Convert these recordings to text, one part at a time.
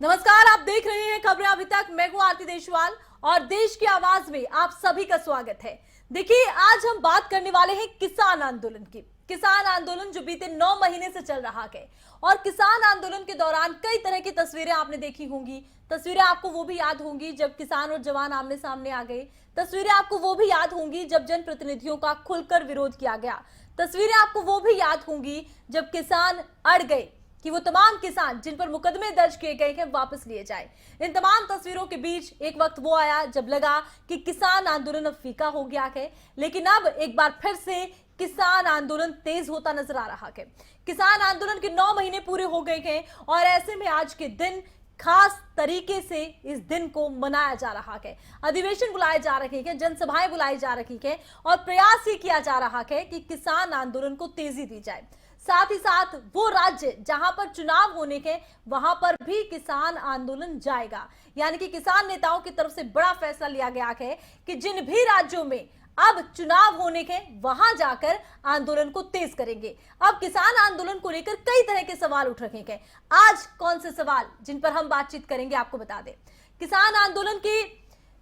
नमस्कार, आप देख रहे हैं खबरें अभी तक। मैं हूं आरती देशवाल और देश की आवाज में आप सभी का स्वागत है। देखिए, आज हम बात करने वाले हैं किसान आंदोलन की। किसान आंदोलन जो बीते 9 महीने से चल रहा है और किसान आंदोलन के दौरान कई तरह की तस्वीरें आपने देखी होंगी। तस्वीरें आपको वो भी याद होंगी जब किसान और जवान आमने सामने आ गए। तस्वीरें आपको वो भी याद होंगी जब जनप्रतिनिधियों का खुलकर विरोध किया गया। तस्वीरें आपको वो भी याद होंगी जब किसान अड़ गए कि वो तमाम किसान जिन पर मुकदमे दर्ज किए गए हैं वापस लिए जाए। इन तमाम तस्वीरों के बीच एक वक्त वो आया जब लगा कि किसान आंदोलन अब फीका हो गया है, लेकिन अब एक बार फिर से किसान आंदोलन तेज होता नजर आ रहा है। किसान आंदोलन के 9 महीने पूरे हो गए हैं और ऐसे में आज के दिन खास तरीके से इस दिन को मनाया जा रहा है। अधिवेशन बुलाए जा रहे हैं, जनसभाएं बुलाई जा रही है और प्रयास ये किया जा रहा है कि किसान आंदोलन को तेजी दी जाए। साथ ही साथ वो राज्य जहां पर चुनाव होने के वहां पर भी किसान आंदोलन जाएगा। यानी कि किसान नेताओं की तरफ से बड़ा फैसला लिया गया है कि जिन भी राज्यों में अब चुनाव होने के वहां जाकर आंदोलन को तेज करेंगे। अब किसान आंदोलन को लेकर कई तरह के सवाल उठ रहे हैं। आज कौन से सवाल जिन पर हम बातचीत करेंगे आपको बता दें। किसान आंदोलन की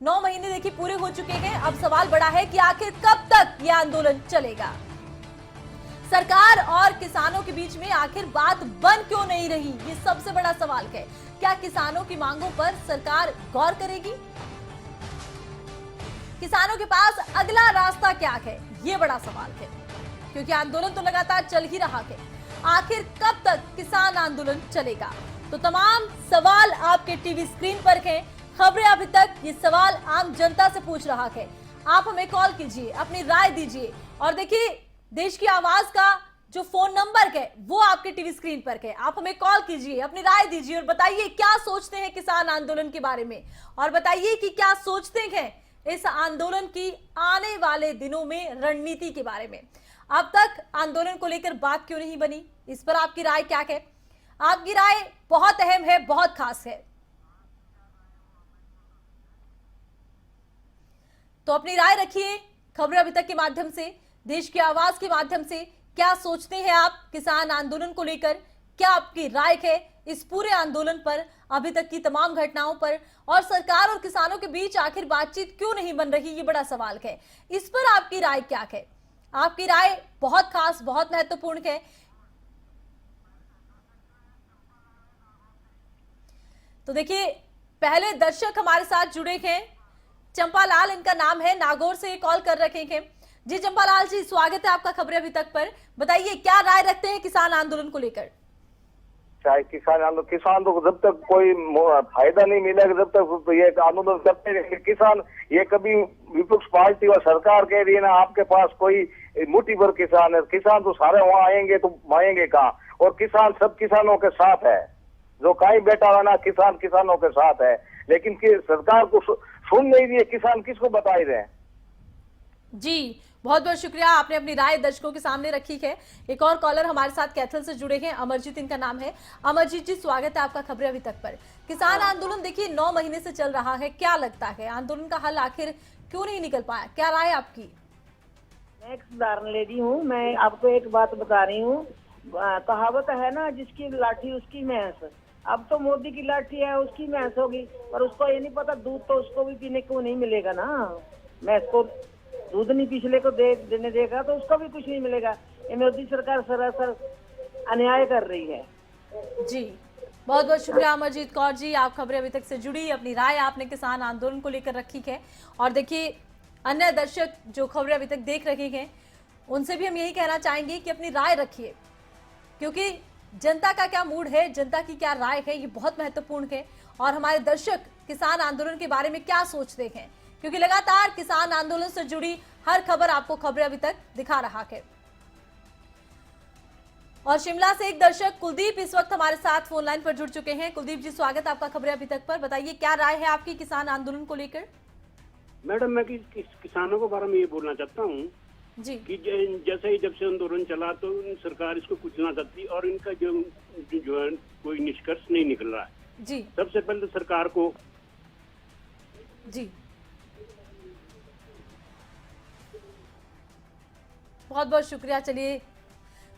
9 महीने देखिए पूरे हो चुके हैं। अब सवाल बड़ा है कि आखिर कब तक यह आंदोलन चलेगा। सरकार और किसानों के बीच में आखिर बात बन क्यों नहीं रही, ये सबसे बड़ा सवाल है। क्या किसानों की मांगों पर सरकार गौर करेगी? किसानों के पास अगला रास्ता क्या है, ये बड़ा सवाल है, क्योंकि आंदोलन तो लगातार चल ही रहा है। आखिर कब तक किसान आंदोलन चलेगा? तो तमाम सवाल आपके टीवी स्क्रीन पर हैं। खबरें अभी तक ये सवाल आम जनता से पूछ रहा है। आप हमें कॉल कीजिए, अपनी राय दीजिए और देखिए देश की आवाज का जो फोन नंबर है वो आपके टीवी स्क्रीन पर है। आप हमें कॉल कीजिए, अपनी राय दीजिए और बताइए क्या सोचते हैं किसान आंदोलन के बारे में, और बताइए कि क्या सोचते हैं इस आंदोलन की आने वाले दिनों में रणनीति के बारे में। अब तक आंदोलन को लेकर बात क्यों नहीं बनी, इस पर आपकी राय क्या है? आपकी राय बहुत अहम है, बहुत खास है। तो अपनी राय रखिए खबरें अभी तक के माध्यम से, देश की आवाज के माध्यम से। क्या सोचते हैं आप किसान आंदोलन को लेकर? क्या आपकी राय है इस पूरे आंदोलन पर, अभी तक की तमाम घटनाओं पर, और सरकार और किसानों के बीच आखिर बातचीत क्यों नहीं बन रही, ये बड़ा सवाल है। इस पर आपकी राय क्या है? आपकी राय बहुत खास, बहुत महत्वपूर्ण है। तो देखिए, पहले दर्शक हमारे साथ जुड़े हैं। चंपालाल इनका नाम है, नागौर से कॉल कर रखे हैं। जी चंपालाल जी, स्वागत है आपका खबरें अभी तक पर। बताइए क्या राय रखते हैं किसान आंदोलन को लेकर? चाहे किसान तो जब तक कोई फायदा नहीं मिलेगा, जब तक ये आंदोलन करते रहेंगे किसान। ये कभी विपक्ष पार्टी और सरकार कह रही है ना आपके पास कोई मुट्ठी भर किसान है, किसान तो सारे वहां आएंगे तो माएंगे कहाँ? और किसान सब किसानों के साथ है, जो कहीं बैठा हुआ ना किसान किसानों के साथ है, लेकिन सरकार को सुन नहीं रही है। किसान किसको बता ही रहे हैं? जी बहुत बहुत शुक्रिया, आपने अपनी राय दर्शकों के सामने रखी है। एक और कॉलर हमारे साथ कैथल से जुड़े हैं, अमरजीत इनका नाम है। अमरजीत जी, स्वागत है आपका खबरें अभी तक पर। किसान आंदोलन देखिए 9 महीने से चल रहा है, क्या लगता है आंदोलन का हल आखिर क्यों नहीं निकल पाया? क्या राय आपकी? मैं एक साधारण लेडी हूँ, मैं आपको एक बात बता रही हूँ। कहावत है ना, जिसकी लाठी उसकी भैंस। अब तो मोदी की लाठी है, उसकी भैंस होगी, पर उसको ये नहीं पता दूध तो उसको भी पीने को नहीं मिलेगा ना। मैं इसको दूध नहीं पिछले को देने देगा तो उसको भी कुछ नहीं मिलेगा। ये मोदी सरकार सरासर अन्याय कर रही है। जी बहुत बहुत शुक्रिया अमरजीत कौर जी, आप खबरें अभी तक से जुड़ी, अपनी राय आपने किसान आंदोलन को लेकर रखी है। और देखिए, अन्य दर्शक जो खबरें अभी तक देख रहे हैं उनसे भी हम यही कहना चाहेंगे कि अपनी राय रखिए, क्योंकि जनता का क्या मूड है, जनता की क्या राय है, ये बहुत महत्वपूर्ण है। और हमारे दर्शक किसान आंदोलन के बारे में क्या सोचते हैं, क्योंकि लगातार किसान आंदोलन से जुड़ी हर खबर आपको खबरें अभी तक दिखा रहा है। और शिमला से एक दर्शक कुलदीप इस वक्त हमारे साथ फोन लाइन पर जुड़ चुके हैं। कुलदीप जी, स्वागत है आपका खबरें अभी तक पर। बताइए क्या राय है आपकी किसान आंदोलन को लेकर? मैडम, मैं किसानों के बारे में ये बोलना चाहता हूँ जी कि जैसे ही जब से आंदोलन चला तो सरकार इसको कुचलना चाहती और इनका जो है कोई निष्कर्ष नहीं निकल रहा है। जी सबसे पहले तो सरकार को जी बहुत बहुत शुक्रिया। चलिए,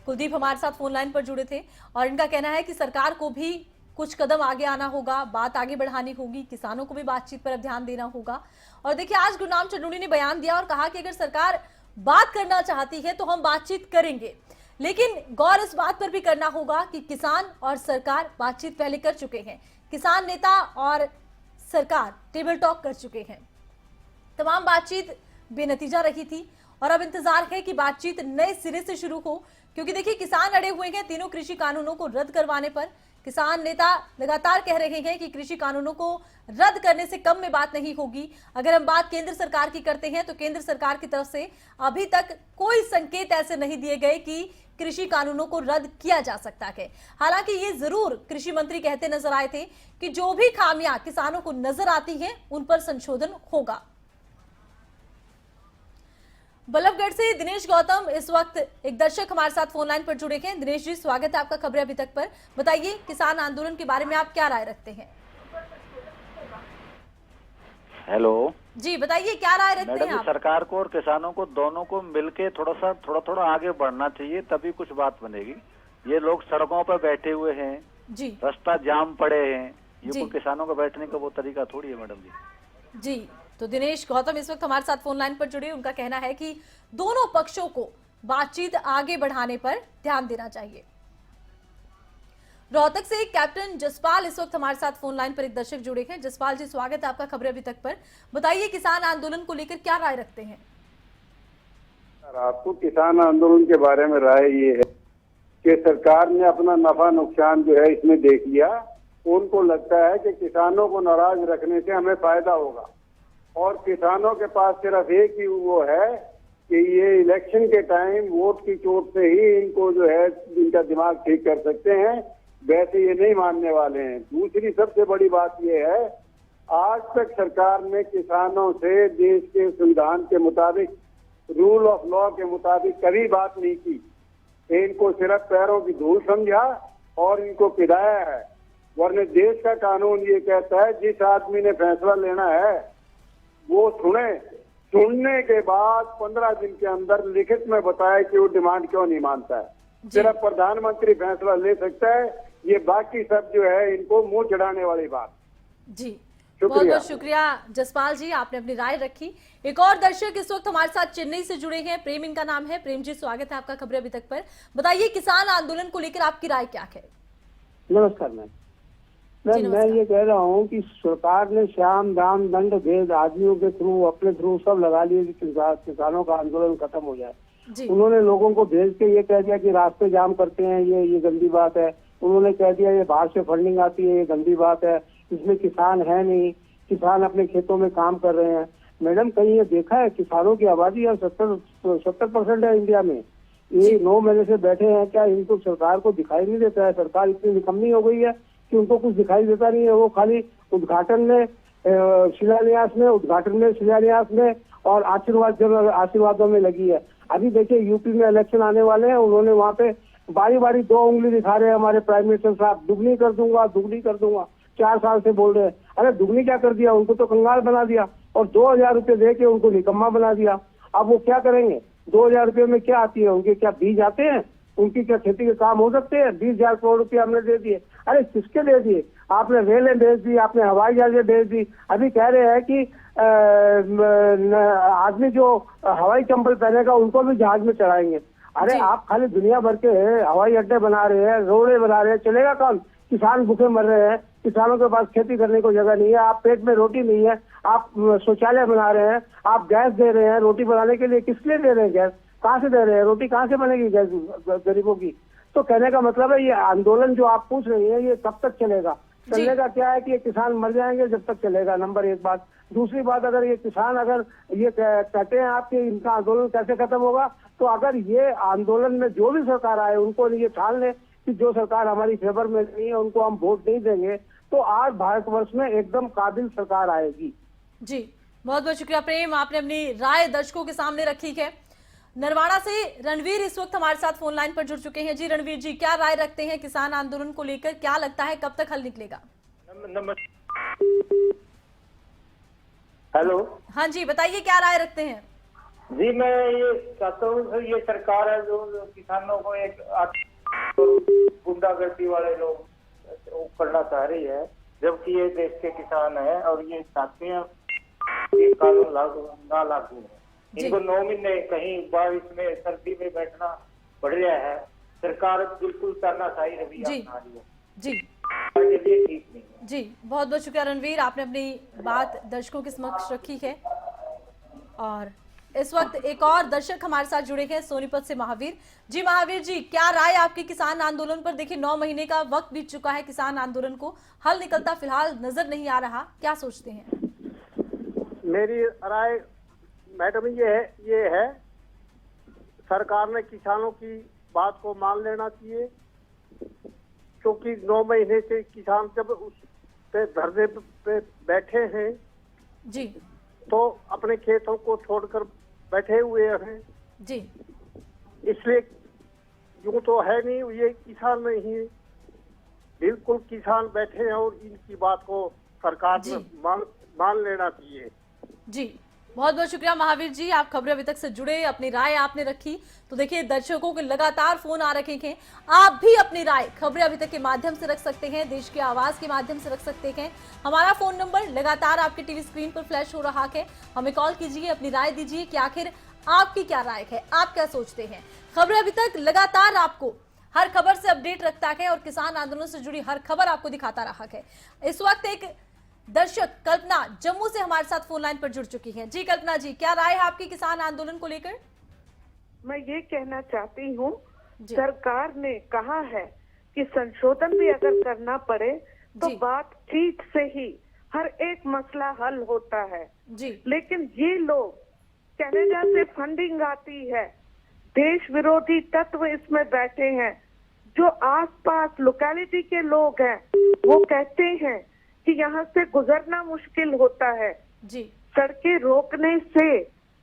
कुलदीप हमारे साथ फोन लाइन पर जुड़े थे और इनका कहना है कि सरकार को भी कुछ कदम आगे आना होगा, बात आगे बढ़ानी होगी, किसानों को भी बातचीत पर अब ध्यान देना होगा। और देखिए, आज गुरनाम चन्नूरी ने बयान दिया और कहा कि अगर सरकार बात करना चाहती है तो हम बातचीत करेंगे, लेकिन गौर इस बात पर भी करना होगा कि किसान और सरकार बातचीत पहले कर चुके हैं। किसान नेता और सरकार टेबल टॉक कर चुके हैं। तमाम बातचीत बेनतीजा रही थी और अब इंतजार है कि बातचीत नए सिरे से शुरू हो, क्योंकि देखिए, किसान अड़े हुए हैं तीनों कृषि कानूनों को रद्द करवाने पर। किसान नेता लगातार कह रहे हैं कि कृषि कानूनों को रद्द करने से कम में बात नहीं होगी। अगर हम बात केंद्र सरकार की करते हैं तो केंद्र सरकार की तरफ से अभी तक कोई संकेत ऐसे नहीं दिए गए कि कृषि कानूनों को रद्द किया जा सकता है। हालांकि ये जरूर कृषि मंत्री कहते नजर आए थे कि जो भी खामियां किसानों को नजर आती हैं उन पर संशोधन होगा। बल्लभगढ़ से दिनेश गौतम इस वक्त एक दर्शक हमारे साथ फोन लाइन पर जुड़े हैं। दिनेश जी, स्वागत है आपका खबरें अभी तक पर। बताइए, किसान आंदोलन के बारे में आप क्या राय रखते हैं? हेलो जी, बताइए क्या राय रखते हैं मैडम, आप? सरकार को और किसानों को दोनों को मिलके थोड़ा आगे बढ़ना चाहिए, तभी कुछ बात बनेगी। ये लोग सड़कों पर बैठे हुए हैं जी, रास्ता जाम पड़े हैं, ये जी। कोई किसानों का बैठने का वो तरीका थोड़ी है मैडम जी। जी, तो दिनेश गौतम इस वक्त हमारे साथ फोन लाइन पर जुड़े। उनका कहना है कि दोनों पक्षों को बातचीत आगे बढ़ाने पर ध्यान देना चाहिए। रोहतक से कैप्टन जसपाल इस वक्त हमारे साथ फोन लाइन पर एक दर्शक जुड़े हैं। जसपाल जी, स्वागत है आपका खबरें अभी तक पर। बताइए, किसान आंदोलन को लेकर क्या राय रखते हैं? आपको किसान आंदोलन के बारे में राय ये है कि सरकार ने अपना नफा नुकसान जो है इसमें देख लिया। उनको लगता है कि किसानों को नाराज रखने से हमें फायदा होगा, और किसानों के पास सिर्फ एक ही वो है कि ये इलेक्शन के टाइम वोट की चोट से ही इनको जो है इनका दिमाग ठीक कर सकते हैं, वैसे ये नहीं मानने वाले हैं। दूसरी सबसे बड़ी बात ये है, आज तक सरकार ने किसानों से देश के संविधान के मुताबिक, रूल ऑफ लॉ के मुताबिक कभी बात नहीं की। इनको सिर्फ पैरों की धूल समझा और इनको पिलाया है। वरना देश का कानून ये कहता है जिस आदमी ने फैसला लेना है वो सुनने के बाद 15 दिन के अंदर लिखित में बताए कि वो डिमांड क्यों नहीं मानता है। सिर्फ प्रधानमंत्री फैसला ले सकता है, ये बाकी सब जो है इनको मुंह चढ़ाने वाली बात। जी, बहुत बहुत शुक्रिया जसपाल जी, आपने अपनी राय रखी। एक और दर्शक इस वक्त हमारे साथ चेन्नई से जुड़े हैं, प्रेम इनका नाम है। प्रेम जी, स्वागत है आपका खबरें अभी तक पर। बताइए, किसान आंदोलन को लेकर आपकी राय क्या है? नमस्कार मैम। मैं ये कह रहा हूँ कि सरकार ने श्याम दाम दंड भेद आदमियों के थ्रू, अपने थ्रू सब लगा लिए कि किसानों का आंदोलन खत्म हो जाए। उन्होंने लोगों को भेज के ये कह दिया कि रास्ते जाम करते हैं, ये गंदी बात है। उन्होंने कह दिया ये बाहर से फंडिंग आती है, ये गंदी बात है। इसमें किसान है नहीं, किसान अपने खेतों में काम कर रहे हैं। मैडम, कहीं ये देखा है किसानों की आबादी अब 70% है इंडिया में। ये 9 महीने से बैठे हैं, क्या इनको सरकार को दिखाई नहीं देता है? सरकार इतनी निकम्मी हो गई है कि उनको कुछ दिखाई देता नहीं है। वो खाली उद्घाटन में, शिलान्यास में और आशीर्वादों में लगी है। अभी देखिए, यूपी में इलेक्शन आने वाले हैं, उन्होंने वहाँ पे बारी बारी 2 उंगली दिखा रहे हैं हमारे प्राइम मिनिस्टर साहब, दुगनी कर दूंगा 4 साल से बोल रहे हैं। अरे दुगनी क्या कर दिया? उनको तो कंगाल बना दिया और 2000 रुपये दे के उनको निकम्मा बना दिया। अब वो क्या करेंगे? 2000 रुपये में क्या आती है? उनके क्या बीज आते हैं? उनकी क्या खेती के काम हो सकते हैं? 20,000 करोड़ रुपये हमने दे दिए। अरे किसके दे दिए? आपने रेलें भेज दी, आपने हवाई जहाजें भेज दी। अभी कह रहे हैं कि आदमी जो हवाई चंपल पहनेगा उनको भी जहाज में चढ़ाएंगे। अरे आप खाली दुनिया भर के हवाई अड्डे बना रहे हैं, रोडे बना रहे हैं, चलेगा कौन? किसान भूखे मर रहे हैं, किसानों के पास खेती करने को जगह नहीं है, आप पेट में रोटी नहीं है, आप शौचालय बना रहे हैं, आप गैस दे रहे हैं रोटी बनाने के लिए। किस लिए दे रहे हैं गैस? कहाँ से दे रहे हैं? रोटी कहाँ से बनेगी गैस गरीबों की? तो कहने का मतलब है ये आंदोलन जो आप पूछ रही है ये कब तक चलेगा? चलने का क्या है कि ये किसान मर जाएंगे जब तक चलेगा, नंबर 1 बात। दूसरी बात, अगर ये किसान अगर ये कहते हैं आपके इनका आंदोलन कैसे खत्म होगा, तो अगर ये आंदोलन में जो भी सरकार आए उनको ये ठान ले कि जो सरकार हमारी फेवर में नहीं है उनको हम वोट नहीं देंगे, तो आज भारतवर्ष में एकदम काबिल सरकार आएगी। जी, बहुत बहुत शुक्रिया प्रेम, आपने अपनी राय दर्शकों के सामने रखी है। नरवाड़ा से रणवीर इस वक्त हमारे साथ फोन लाइन पर जुड़ चुके हैं। जी रणवीर जी, क्या राय रखते हैं किसान आंदोलन को लेकर? क्या लगता है कब तक हल निकलेगा? हेलो, हाँ जी, बताइए क्या राय रखते हैं? जी मैं ये चाहता हूँ सर, ये सरकार है जो किसानों को एक गुंडागर्दी वाले लोग करना चाह रही है, जबकि ये देश के किसान है और ये चाहते हैं ये कानून ना लागू हो। इनको 9 महीने कहीं बारिश में सर्दी में बैठना पड़ रहा है। सरकार बिल्कुल तानाशाही रवैया अपना रही है जी ये ठीक नहीं है। जी, बहुत बहुत शुक्रिया रणवीर, आपने अपनी बात दर्शकों के समक्ष रखी है। और इस वक्त एक और दर्शक हमारे साथ जुड़े हैं सोनीपत से महावीर जी। महावीर जी, क्या राय आपकी किसान आंदोलन पर? देखिए 9 महीने का वक्त बीत चुका है, किसान आंदोलन को हल निकलता फिलहाल नजर नहीं आ रहा, क्या सोचते हैं? मेरी राय मैडम ये है सरकार ने किसानों की बात को मान लेना चाहिए, क्योंकि 9 महीने से किसान जब उस पे धरने पे बैठे हैं जी तो अपने खेतों को छोड़कर बैठे हुए हैं जी, इसलिए यूं तो है नहीं ये किसान नहीं है, बिल्कुल किसान बैठे हैं और इनकी बात को सरकार जी। ने मान लेना चाहिए। जी, बहुत बहुत शुक्रिया महावीर जी, आप खबरें अभी तक से जुड़े, अपनी राय आपने रखी। तो देखिए दर्शकों के लगातार फोन आ रखे हैं, आप भी अपनी राय खबरें अभी तक के माध्यम से रख सकते हैं, देश की आवाज के माध्यम से रख सकते हैं। हमारा फोन नंबर लगातार आपके टीवी स्क्रीन पर फ्लैश हो रहा है, हमें कॉल कीजिए, अपनी राय दीजिए कि आखिर आपकी क्या राय है, आप क्या सोचते हैं। खबरें अभी तक लगातार आपको हर खबर से अपडेट रखता है और किसान आंदोलन से जुड़ी हर खबर आपको दिखाता रहा है। इस वक्त एक दर्शक कल्पना जम्मू से हमारे साथ फोन लाइन पर जुड़ चुकी हैं। जी कल्पना जी, क्या राय है आपकी किसान आंदोलन को लेकर? मैं ये कहना चाहती हूँ, सरकार ने कहा है कि संशोधन भी अगर करना पड़े तो बातचीत से ही हर एक मसला हल होता है जी, लेकिन ये लोग कनाडा से फंडिंग आती है, देश विरोधी तत्व इसमें बैठे हैं। जो आसपास लोकेलिटी के लोग हैं वो कहते हैं कि यहाँ से गुजरना मुश्किल होता है जी, सड़कें रोकने से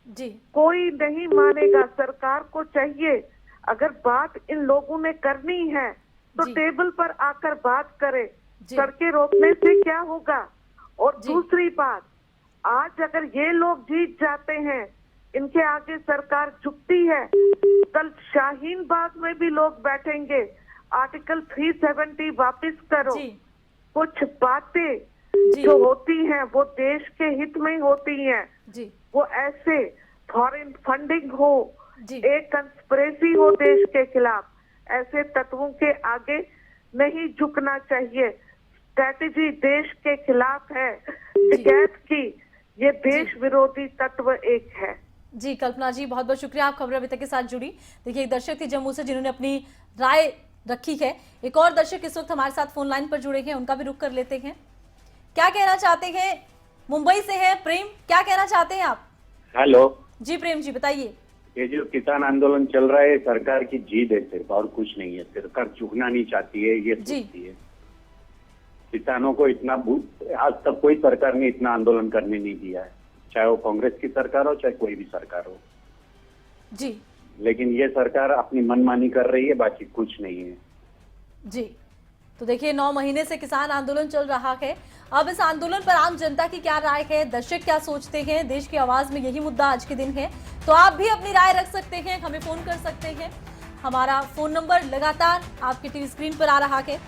जी, कोई नहीं मानेगा। सरकार को चाहिए अगर बात इन लोगों ने करनी है तो टेबल पर आकर बात करे, सड़कें रोकने से क्या होगा। और दूसरी बात, आज अगर ये लोग जीत जाते हैं, इनके आगे सरकार झुकती है, कल शाहीन बाग में भी लोग बैठेंगे, आर्टिकल 370 वापस करो। कुछ बातें जो होती हैं वो देश के हित में होती हैं, वो ऐसे फॉरेन फंडिंग हो, एक कंस्पिरेसी हो देश के खिलाफ, ऐसे तत्वों के आगे नहीं झुकना चाहिए। स्ट्रैटेजी देश के खिलाफ है शिकायत की, ये देश विरोधी तत्व एक है। जी कल्पना जी, बहुत बहुत शुक्रिया, आप खबरें अभी तक के साथ जुड़ी। देखिए एक दर्शक थी जम्मू से जिन्होंने अपनी राय रखी है। एक और दर्शक इस वक्त हमारे साथ फोन लाइन पर जुड़े हैं, उनका भी रुख कर लेते हैं। क्या कहना चाहते हैं? मुंबई से हैं प्रेम, क्या कहना चाहते हैं आप? हेलो जी प्रेम जी बताइए। ये जो किसान आंदोलन चल रहा है सरकार की जीत है सिर्फ, और कुछ नहीं है। सरकार झुकना नहीं चाहती है, ये सोचती है। किसानों को इतना आज तक कोई सरकार ने इतना आंदोलन करने नहीं दिया है, चाहे वो कांग्रेस की सरकार हो चाहे कोई भी सरकार हो जी। लेकिन ये सरकार अपनी मनमानी कर रही है, बाकी कुछ नहीं है जी। तो देखिए 9 महीने से किसान आंदोलन चल रहा है, अब इस आंदोलन पर आम जनता की क्या राय है, दर्शक क्या सोचते हैं, देश की आवाज में यही मुद्दा आज के दिन है। तो आप भी अपनी राय रख सकते हैं, हमें फोन कर सकते हैं, हमारा फोन नंबर लगातार आपके टीवी स्क्रीन पर आ रहा है।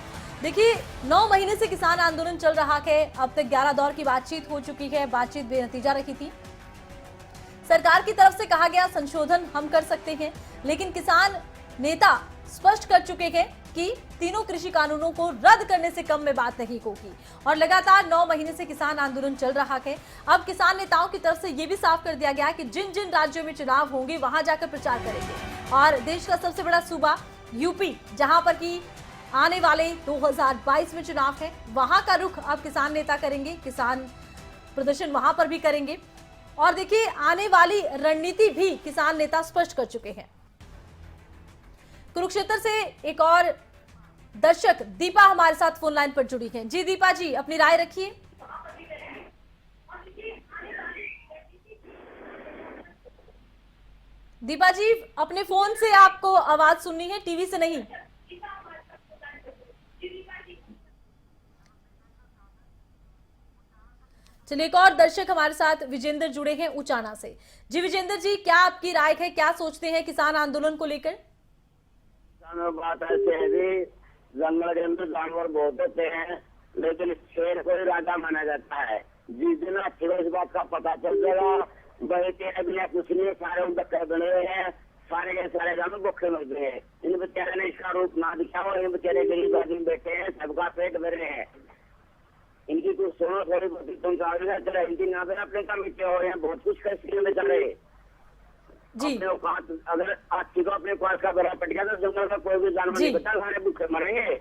देखिए 9 महीने से किसान आंदोलन चल रहा है, अब तक 11 दौर की बातचीत हो चुकी है, बातचीत बेनतीजा रही थी। सरकार की तरफ से कहा गया संशोधन हम कर सकते हैं, लेकिन किसान नेता स्पष्ट कर चुके हैं कि तीनों कृषि कानूनों को रद्द करने से कम में बात नहीं होगी। और लगातार 9 महीने से किसान आंदोलन चल रहा है। अब किसान नेताओं की तरफ से यह भी साफ कर दिया गया कि जिन जिन राज्यों में चुनाव होंगे वहां जाकर प्रचार करेंगे। और देश का सबसे बड़ा सूबा यूपी, जहां पर की आने वाले 2022 में चुनाव है, वहां का रुख अब किसान नेता करेंगे, किसान प्रदर्शन वहां पर भी करेंगे। और देखिए आने वाली रणनीति भी किसान नेता स्पष्ट कर चुके हैं। कुरुक्षेत्र से एक और दर्शक दीपा हमारे साथ फोन लाइन पर जुड़ी हैं। जी दीपा जी, अपनी राय रखिए। दीपा जी, अपने फोन से आपको आवाज सुननी है, टीवी से नहीं। चलिए एक और दर्शक हमारे साथ विजेंद्र जुड़े हैं उचाना से। जी विजेंद्र जी, क्या आपकी राय है, क्या सोचते हैं किसान आंदोलन को लेकर? बात ऐसे है जी जंगल के अंदर जानवर बहुत होते हैं, लेकिन शेर को ही राजा माना जाता है। जिस दिन फिर इस बात का पता चल जाएगा, वही तेरे बिना कुछ नहीं, सारे उनका बने हुए हैं, सारे के सारे जानवर भूखे मर गए हैं। इन बेचारे ने इसका रूप ना दिखाओ, इन बेचारे गरीब आदमी बैठे हैं, सबका पेट भरे हैं। इनकी कुछ सुनो थोड़ी बहुत, तुम चला इनकी ना देना अपने काम में हो रहे हैं, बहुत कुछ करते हैं बेचारे जी। अगर आज को अपने पास का बड़ा पट गया तो जंगल का कोई भी जानवर नहीं बचा, सारे भूखे मरेंगे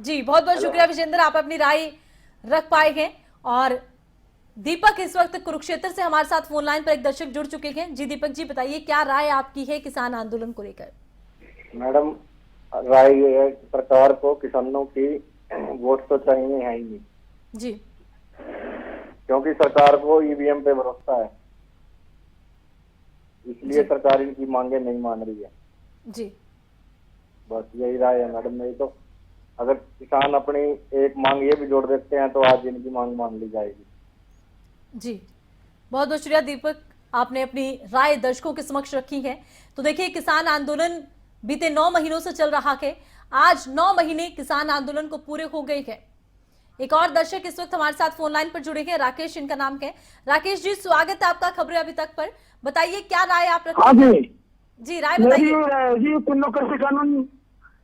जी। बहुत बहुत शुक्रिया विजेंद्र, आप अपनी राय रख पाए हैं। और दीपक इस वक्त कुरुक्षेत्र से हमारे साथ फोन लाइन पर एक दर्शक जुड़ चुके हैं। जी दीपक जी, बताइए क्या राय आपकी है किसान आंदोलन को लेकर? मैडम, राय ये है कि सरकार को किसानों की वोट तो चाहिए है ही नहीं जी, क्योंकि सरकार को ईवीएम पे भरोसा है, इसलिए सरकार इनकी मांगे नहीं मान रही है जी। बस यही राय है मैडम मेरी। तो अगर किसान अपनी एक मांग ये भी जोड़ देते हैं तो आज इनकी मांग मान ली जाएगी जी। बहुत बहुत शुक्रिया दीपक, आपने अपनी राय दर्शकों के समक्ष रखी है। तो देखिए, किसान आंदोलन बीते 9 महीनों से चल रहा है। आज 9 महीने किसान आंदोलन को पूरे हो गए हैं। एक और दर्शक इस वक्त हमारे साथ फोन लाइन पर जुड़े हैं, राकेश इनका नाम है। राकेश जी, स्वागत है आपका खबरें अभी तक पर। बताइए क्या राय आप रखते हैं? जी राय बताइए जी। तीनों कृषि कानून,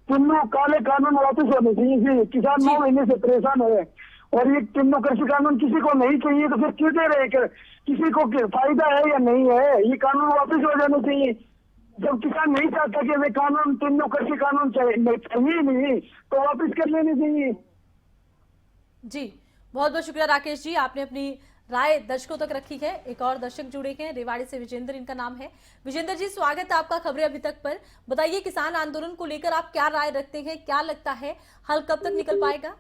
तीनों काले कानून वापस होने चाहिए। किसान 9 महीने से परेशान है और ये तीनों कृषि कानून किसी को नहीं चाहिए, तो फिर क्यों दे रहे? किसी को फायदा है या नहीं है? ये कानून वापस हो जाने चाहिए। जब किसान नहीं चाहता कि वे कानून, तीनों कृषि कानून चाहिए नहीं, तो वापस कर लेने चाहिए जी। बहुत बहुत शुक्रिया राकेश जी, आपने अपनी राय दर्शकों तक रखी है। एक और दर्शक जुड़े हैं, रेवाड़ी से विजेंद्र इनका नाम है। विजेंद्र जी, स्वागत है आपका खबरें अभी तक पर। बताइए किसान आंदोलन को लेकर आप क्या राय रखते हैं, क्या लगता है हल कब तक निकल पाएगा?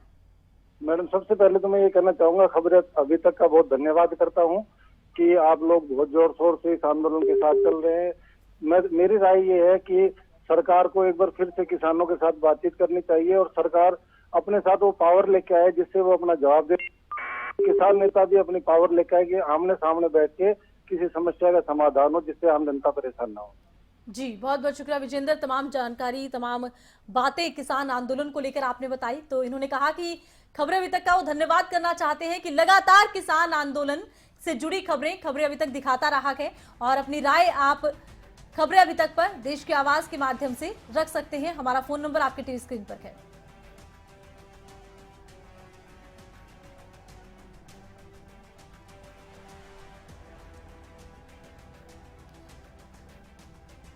मैडम, सबसे पहले तो मैं ये कहना चाहूंगा, खबरें अभी तक का बहुत धन्यवाद करता हूँ कि आप लोग बहुत जोर शोर से इस आंदोलन के साथ चल रहे हैं। मेरी राय ये है कि सरकार को एक बार फिर से किसानों के साथ बातचीत करनी चाहिए और सरकार अपने साथ वो पावर लेके आए जिससे वो अपना जवाब दे। किसान नेता भी अपनी पावर लेके आए कि आमने सामने बैठ के किसी समस्या का समाधान हो जिससे आम जनता परेशान ना हो। जी, बहुत बहुत शुक्रिया विजेंद्र, तमाम जानकारी, तमाम बातें किसान आंदोलन को लेकर आपने बताई। तो इन्होंने कहा कि खबरें अभी तक का वो धन्यवाद करना चाहते हैं कि लगातार किसान आंदोलन से जुड़ी खबरें अभी तक दिखाता रहा है। और अपनी राय आप खबरें अभी तक पर देश की आवाज के माध्यम से रख सकते हैं। हमारा फोन नंबर आपके टीवी स्क्रीन पर है।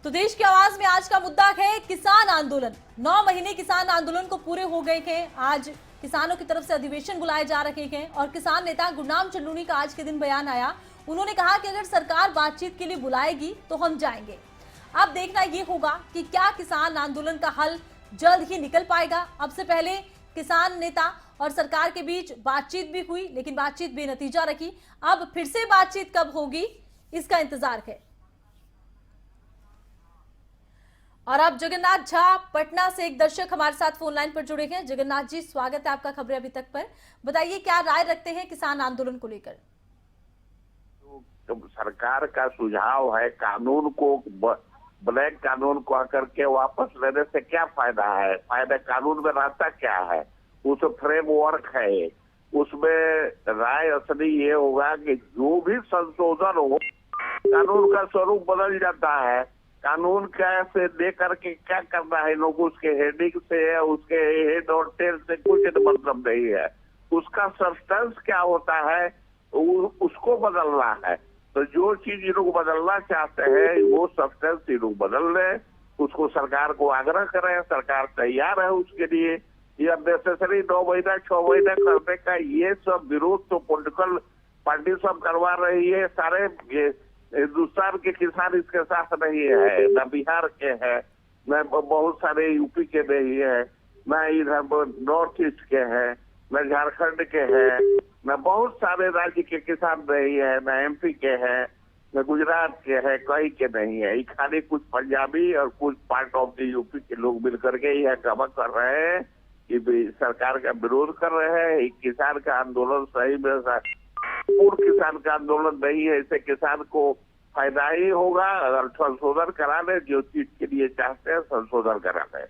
तो देश की आवाज में आज का मुद्दा है किसान आंदोलन। 9 महीने किसान आंदोलन को पूरे हो गए हैं। आज किसानों की तरफ से अधिवेशन बुलाए जा रहे हैं और किसान नेता गुरनाम चन्नूनी का आज के दिन बयान आया। उन्होंने कहा कि अगर सरकार बातचीत के लिए बुलाएगी तो हम जाएंगे। अब देखना यह होगा कि क्या किसान आंदोलन का हल जल्द ही निकल पाएगा। अब से पहले किसान नेता और सरकार के बीच बातचीत भी हुई, लेकिन बातचीत बेनतीजा रही। अब फिर से बातचीत कब होगी, इसका इंतजार है। और अब जगन्नाथ झा पटना से एक दर्शक हमारे साथ फोन लाइन पर जुड़े हैं। जगन्नाथ जी, स्वागत है आपका खबरें अभी तक पर। बताइए क्या राय रखते हैं किसान आंदोलन को लेकर? तो सरकार का सुझाव है कानून को, ब्लैक कानून को आकर के वापस लेने से क्या फायदा है? फायदा कानून में रहता क्या है? उस फ्रेमवर्क है, उसमें राय असली ये होगा कि जो भी संशोधन हो कानून का स्वरूप बदल जाता है। कानून कैसे दे करके क्या करना है लोग, उसके हेडिंग से, उसके हेड और टेल से कुछ मतलब नहीं है। उसका सब्सटेंस क्या होता है उसको बदलना है। तो जो चीज ये लोग बदलना चाहते हैं वो सब्सटेंस ये लोग बदल रहे, उसको सरकार को आग्रह करें, सरकार तैयार है उसके लिए। ये नेसेसरी 9 महीना 6 महीना करने का ये सब विरोध तो पॉलिटिकल पार्टी सब करवा रही है। सारे हिंदुस्तान के किसान इसके साथ नहीं है, न बिहार के हैं, न बहुत सारे यूपी के नहीं है, न इधर नॉर्थ ईस्ट के हैं, न झारखंड के हैं, न बहुत सारे राज्य के किसान नहीं है, न एमपी के हैं, न गुजरात के हैं, कहीं के नहीं है। खाली कुछ पंजाबी और कुछ पार्ट ऑफ द यूपी के लोग मिलकर के यह काम कर रहे हैं कि सरकार का विरोध कर रहे हैं। किसान का आंदोलन सही में पूर्ण किसान का आंदोलन नहीं है। इससे किसान को फायदा ही होगा। अगर संशोधन करा ले, जो चीज के लिए चाहते हैं संशोधन करा ले।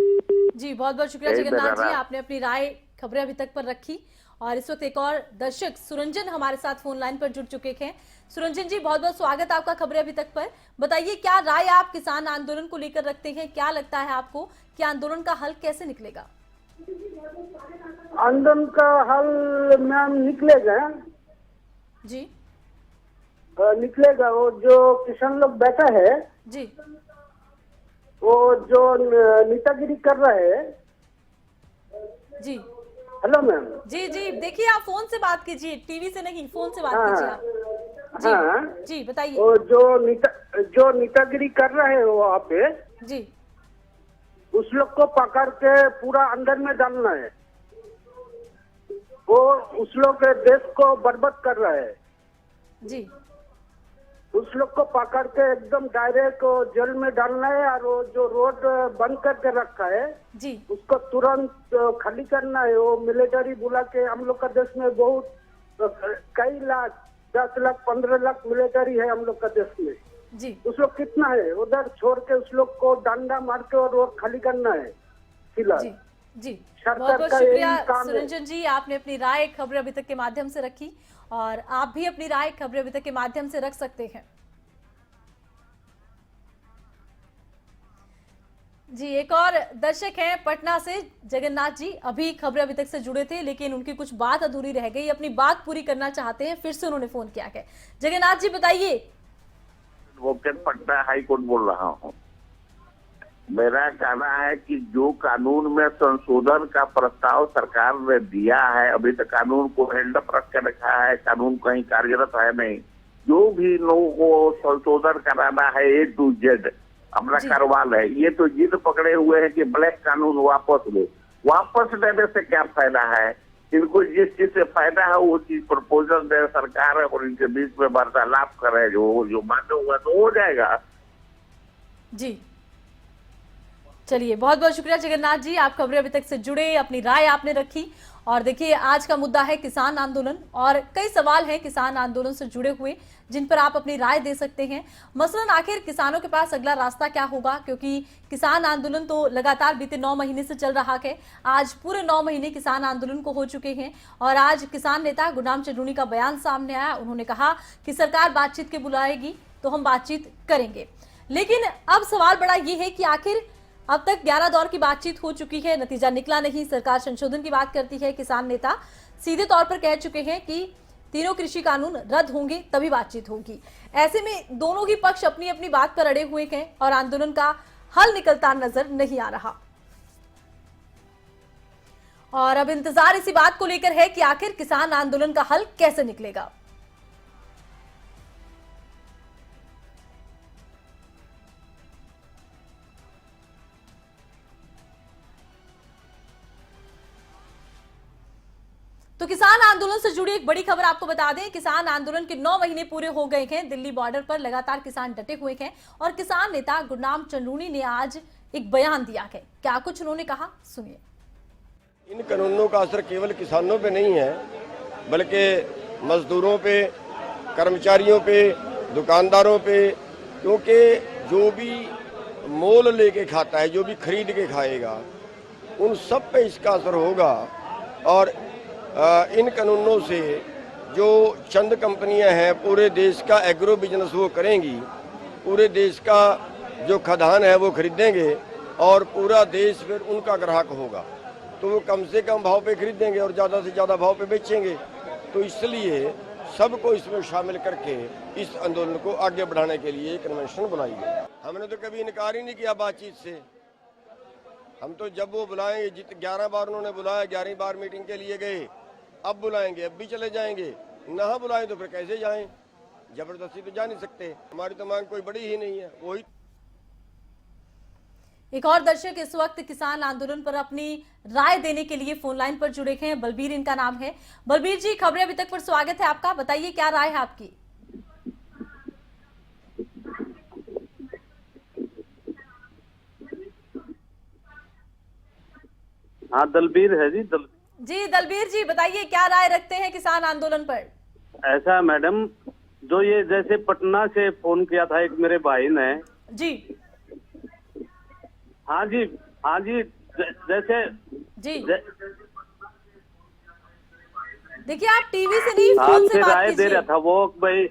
जी बहुत बहुत शुक्रिया जगन्नाथ जी, आपने अपनी राय खबरें अभी तक पर रखी। और इस वक्त एक और दर्शक सुरंजन हमारे साथ फोन लाइन पर जुड़ चुके हैं। सुरंजन जी बहुत बहुत स्वागत है आपका खबरें अभी तक पर। बताइए क्या राय आप किसान आंदोलन को लेकर रखते हैं, क्या लगता है आपको कि आंदोलन का हल कैसे निकलेगा? आंदोलन का हल मैम निकलेगा जी, निकलेगा। वो जो किसान लोग बैठा है जी, वो जो नेतागिरी कर रहे हैं। जी हेलो मैम। जी जी, देखिए आप फोन से बात कीजिए, टीवी से नहीं, फोन से बात कीजिए आप। जी हाँ जी बताइए। वो जो नेतागिरी कर रहे हैं वहाँ पे जी, उस लोग को पकड़ के पूरा अंदर में डालना है। वो उस लोग देश को बर्बाद कर रहे हैं जी, उस लोग को पकड़ के एकदम डायरेक्ट जेल में डालना है। और वो जो रोड बंद करके रखा है जी, उसको तुरंत खाली करना है। वो मिलिट्री बुला के, हम लोग का देश में बहुत कई लाख, 10 लाख 15 लाख मिलिट्री है हम लोग का देश में जी। उस लोग कितना है उधर छोड़ के उस लोग को डंडा मार के और रोड खाली करना है फिलहाल। जी जी, सरकार बहुत बहुत का शुक्रिया यही काम है। सुरंजन जी, आपने अपनी राय खबरें अभी तक के माध्यम से रखी और आप भी अपनी राय खबरें अभी तक के माध्यम से रख सकते हैं। जी एक और दर्शक हैं पटना से, जगन्नाथ जी, अभी खबरें अभी तक से जुड़े थे लेकिन उनकी कुछ बात अधूरी रह गई, अपनी बात पूरी करना चाहते हैं, फिर से उन्होंने फोन किया है। जगन्नाथ जी बताइए। एडवोकेट पटना हाई कोर्ट बोल रहा हूँ। मेरा कहना है कि जो कानून में संशोधन का प्रस्ताव सरकार ने दिया है, अभी तक कानून को हैंड अप रख के रखा है, कानून कहीं कार्यरत है नहीं। जो भी लोगों को संशोधन कराना है A to Z अपना करवा ले। ये तो जिद पकड़े हुए हैं कि ब्लैक कानून वापस लो। वापस लेने से क्या फायदा है? इनको जिस चीज से फायदा है वो चीज प्रपोजल दे सरकार और इनके बीच में वार्तालाप करे, जो मान्य हुआ तो हो जाएगा। जी चलिए बहुत बहुत शुक्रिया जगन्नाथ जी, आप खबरें अभी तक से जुड़े, अपनी राय आपने रखी। और देखिए आज का मुद्दा है किसान आंदोलन और कई सवाल हैं किसान आंदोलन से जुड़े हुए जिन पर आप अपनी राय दे सकते हैं। मसलन आखिर किसानों के पास अगला रास्ता क्या होगा, क्योंकि किसान आंदोलन तो लगातार बीते 9 महीने से चल रहा है। आज पूरे 9 महीने किसान आंदोलन को हो चुके हैं और आज किसान नेता गुरनाम चंद्रूनी का बयान सामने आया। उन्होंने कहा कि सरकार बातचीत के बुलाएगी तो हम बातचीत करेंगे। लेकिन अब सवाल बड़ा ये है कि आखिर अब तक 11 दौर की बातचीत हो चुकी है, नतीजा निकला नहीं। सरकार संशोधन की बात करती है, किसान नेता सीधे तौर पर कह चुके हैं कि तीनों कृषि कानून रद्द होंगे तभी बातचीत होगी। ऐसे में दोनों ही पक्ष अपनी अपनी बात पर अड़े हुए हैं और आंदोलन का हल निकलता नजर नहीं आ रहा। और अब इंतजार इसी बात को लेकर है कि आखिर किसान आंदोलन का हल कैसे निकलेगा। तो किसान आंदोलन से जुड़ी एक बड़ी खबर आपको बता दें, किसान आंदोलन के 9 महीने पूरे हो गए हैं। दिल्ली बॉर्डर पर लगातार किसान डटे हुए हैं और किसान नेता गुरनाम चंद्रूनी ने आज एक बयान दिया है। क्या कुछ उन्होंने कहा, सुनिए। इन कानूनों का असर केवल किसानों पे नहीं है बल्कि मजदूरों पे, कर्मचारियों पे, दुकानदारों पे, क्योंकि जो भी मोल लेके खाता है, जो भी खरीद के खाएगा, उन सब पे इसका असर होगा। और इन कानूनों से जो चंद कंपनियां हैं पूरे देश का एग्रो बिजनेस वो करेंगी, पूरे देश का जो खदान है वो खरीदेंगे और पूरा देश फिर उनका ग्राहक होगा, तो वो कम से कम भाव पे खरीदेंगे और ज़्यादा से ज़्यादा भाव पे बेचेंगे। तो इसलिए सबको इसमें शामिल करके इस आंदोलन को आगे बढ़ाने के लिए कन्वेंशन बुलाई गई। हमने तो कभी इनकार ही नहीं किया बातचीत से। हम तो जब वो बुलाएंगे, 11 बार उन्होंने बुलाया, 11वीं बार मीटिंग के लिए गए, अब बुलाएंगे, अब भी चले जाएंगे। ना बुलाएं तो फिर कैसे जाएं? जबरदस्ती तो जा नहीं सकते। हमारी तो मांग कोई बड़ी ही नहीं है। वही एक और दर्शक इस वक्त किसान आंदोलन पर अपनी राय देने के लिए फोन लाइन पर जुड़े हैं, बलबीर इनका नाम है। बलबीर जी, खबरें अभी तक पर स्वागत है आपका, बताइए क्या राय है आपकी। हाँ दलबीर है जी। जी दलबीर जी बताइए क्या राय रखते हैं किसान आंदोलन पर। ऐसा मैडम, जो ये जैसे पटना से फोन किया था एक मेरे भाई ने जी। हाँ जी, हाँ जी, जैसे जी देखिए आप टीवी से नहीं फोन आपसे से बात राय दे कीजिए। रहा था वो कि भाई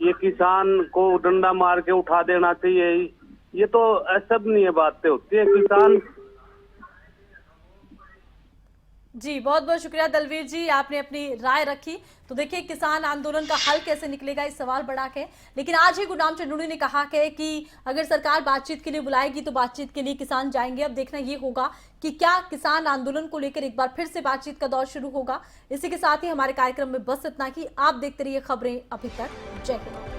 ये किसान को डंडा मार के उठा देना चाहिए। ये तो सब नहीं है, बातें होती है किसान। जी बहुत बहुत शुक्रिया दलवीर जी, आपने अपनी राय रखी। तो देखिए किसान आंदोलन का हल कैसे निकलेगा इस सवाल बढ़ा के, लेकिन आज ही गुरनाम चंदूड़ी ने कहा कि अगर सरकार बातचीत के लिए बुलाएगी तो बातचीत के लिए किसान जाएंगे। अब देखना ये होगा कि क्या किसान आंदोलन को लेकर एक बार फिर से बातचीत का दौर शुरू होगा। इसी के साथ ही हमारे कार्यक्रम में बस इतना ही। आप देखते रहिए खबरें अभी तक। जय हिंद।